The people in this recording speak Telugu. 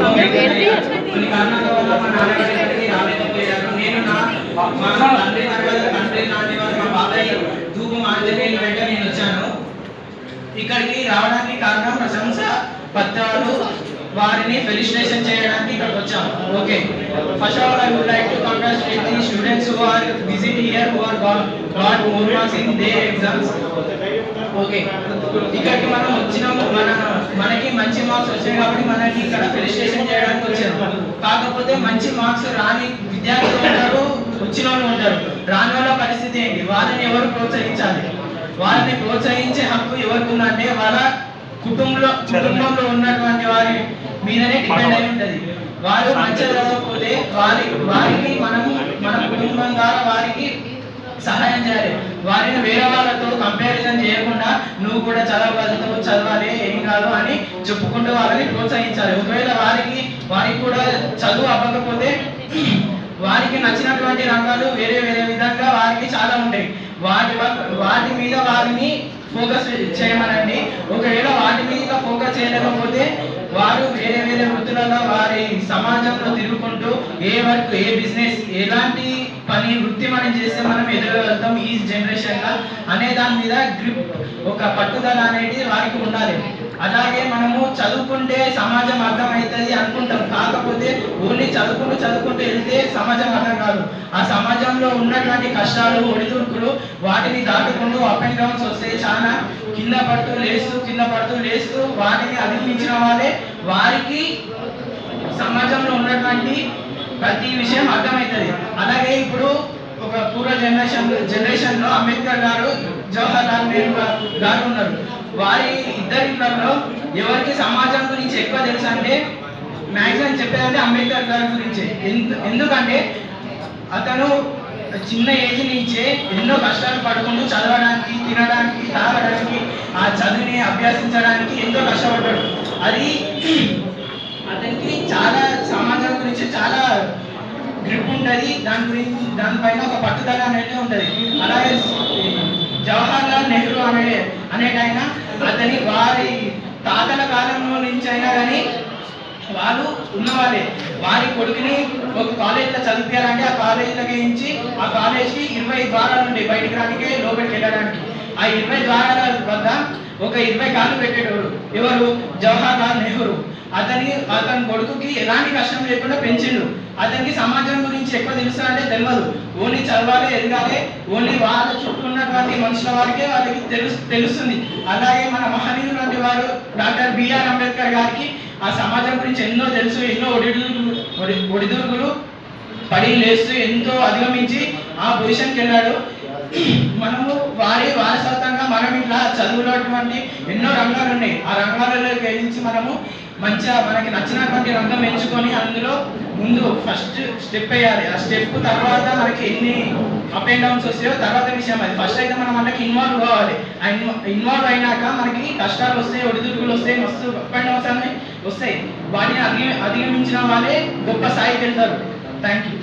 కొన్ని కారణాల వల్ల మా నాన్నగారు ఇక్కడికి రాలేకపోయారు. నేను మా తండ్రి నాటి వారు మా బాబాయ్ ధూపం ఆంజనేయులు వెంట నేను వచ్చాను. ఇక్కడికి రావడానికి కారణం ప్రశంస పత్రాలు వారిని ఫెలిసిటేషన్ చేయడానికి ఇక్కడికి వచ్చాము. Okay, first of all I would like to congratulate the students who are visit here who are got more marks in their exams. Okay, ఇక్కడికి మనం వచ్చినాము, మనకి మంచి మార్క్స్ వచ్చాయి కాబట్టి మనకి ఇక్కడ ఫెలిసిటేషన్ చేయడానికి వచ్చాము. కాకపోతే మంచి మార్క్స్ రాని విద్యార్థులు ఉంటారు, వచ్చిన వాళ్ళు ఉంటారు. రాని వాళ్ళ పరిస్థితి ఏంటి? వాళ్ళని ఎవరు ప్రోత్సహించాలి? వాళ్ళని ప్రోత్సహించే హక్కు ఎవరికి ఉందంటే వాళ్ళ కుటుంబంలో ఉన్నటువంటి వారి మీదనే డిపెండ్ అయి ఉంటది. వారు మంచిగా చదవకపోతే వారికి మనము మన కుటుంబం ద్వారా వారికి సహాయం చేయాలి. వారిని వేరే వాళ్ళతో కంపారిజన్ చేయకుండా నువ్వు కూడా చదవగలుగుతావు, చదవాలి, ఏం కాదు అని చెప్పుకుంటూ వాళ్ళని ప్రోత్సహించాలి. ఒకవేళ వారికి కూడా చదువు అవ్వకపోతే వారికి నచ్చినటువంటి రంగాలు వేరే విధంగా వారికి చాలా ఉంటాయి. వాటి మీద వారిని ఫోకస్ చేయమనండి. ఒకవేళ వాటి మీద ఫోకస్ చేయలేకపోతే వారు వేరే వృత్తులలో వారి సమాజంలో తిరుగుకుంటూ ఏ వర్క్, ఏ బిజినెస్, ఎలాంటి పని వృత్తి మనం చేస్తే మనం ఎదగలుగుతాం ఈ జనరేషన్లో అనే దాని మీద గ్రిప్, ఒక పట్టుదల అనేది వారికి ఉండాలి. అలాగే మనము చదువుకుంటే సమాజం అర్థమవుతుంది అనుకుంటాం. కాకపోతే ఓన్లీ చదువుకుంటూ వెళ్తే సమాజం అర్థం కాదు. ఆ సమాజంలో ఉన్నటువంటి కష్టాలు, ఒడిదుడుకులు వాటిని దాటుకుంటూ అప్ అండ్ డౌన్స్ వస్తే చాలా కింద పడుతూ లేస్తూ వాటిని అధిగమించిన వాళ్ళే వారికి సమాజంలో ఉన్నటువంటి ప్రతి విషయం అర్థమవుతుంది. అలాగే ఇప్పుడు ఒక పూర్వ జనరేషన్లో అంబేద్కర్ గారు, జవహర్ లాల్ నెహ్రూ గారు ఉన్నారు. వారి ఇద్దరిలో ఎవరికి సమాజం గురించి ఎక్కువ తెలుసు అంటే మ్యాక్సిమం చెప్పేదంటే అంబేద్కర్ గారి గురించి. ఎందుకంటే అతను చిన్న ఏజ్ నుంచే ఎన్నో కష్టాలు పడుకుంటూ చదవడానికి, తినడానికి, తాగడానికి, ఆ చదువుని అభ్యసించడానికి ఎంతో కష్టపడ్డాడు. అది అతనికి చాలా సమాజం గురించి చాలా గ్రిప్ ఉంటుంది. దానిపైన ఒక పట్టుదల అనేది ఉంటుంది. అలాగే జవహర్ లాల్ నెహ్రూ అనేటైనా వారి తాతల కాలంలో నుంచి అయినా కానీ వాళ్ళు ఉన్నవాళ్ళే. వారి కొడుకుని ఒక కాలేజీలో చదివించాలంటే ఆ కాలేజీలోకి ఇచ్చి ఆ కాలేజ్కి 20 ద్వారాలు ఉండే బయటికి రానికే లోపలికి వెళ్ళడానికి. ఆ 20 ద్వారాల వద్ద ఒక 20 కాళ్ళు పెట్టేటోడు ఎవరు? జవహర్ లాల్ నెహ్రూ. అతని కొడుకుకి ఎలాంటి కష్టం లేకుండా పెంచిండు. అతనికి సమాజం గురించి ఎక్కువ తెలుసా అంటే తెలియదు. ఓన్లీ చదవాలి, ఎదగాలి, ఓన్లీ వాళ్ళ చుట్టూ ఉన్నటువంటి మనుషుల వారికే వాళ్ళకి తెలుస్తుంది. అలాగే మన మహనీయులు లాంటి వారు డాక్టర్ బిఆర్ అంబేద్కర్ గారికి ఆ సమాజం గురించి ఎన్నో తెలుసు. ఎన్నో ఒడిదుడుకులు పడి లేస్తూ ఎంతో అధిగమించి ఆ పొజిషన్కి వెళ్ళాడు. మనము వారి వారసత్వంగా మనం ఇట్లా చదువులటువంటి ఎన్నో రంగాలు ఉన్నాయి. ఆ రంగాలలో గ్రహించి మనము మంచిగా మనకి నచ్చినటువంటి రంగం ఎంచుకొని అందులో ముందు ఫస్ట్ స్టెప్ వేయాలి. ఆ స్టెప్ తర్వాత మనకి ఎన్ని అప్ అండ్ డౌన్స్ వస్తాయో తర్వాత విషయం. అది ఫస్ట్ అయితే మనం మనకి ఇన్వాల్వ్ కావాలి. ఇన్వాల్వ్ అయినాక మనకి కష్టాలు వస్తాయి, ఒడిదుడుకులు వస్తాయి, మస్తు అప్ అండ్ డౌన్స్ అనేవి వస్తాయి. వాటిని అధిగమించిన వాళ్ళే గొప్ప స్థాయికి వెళ్తారు. Thank you.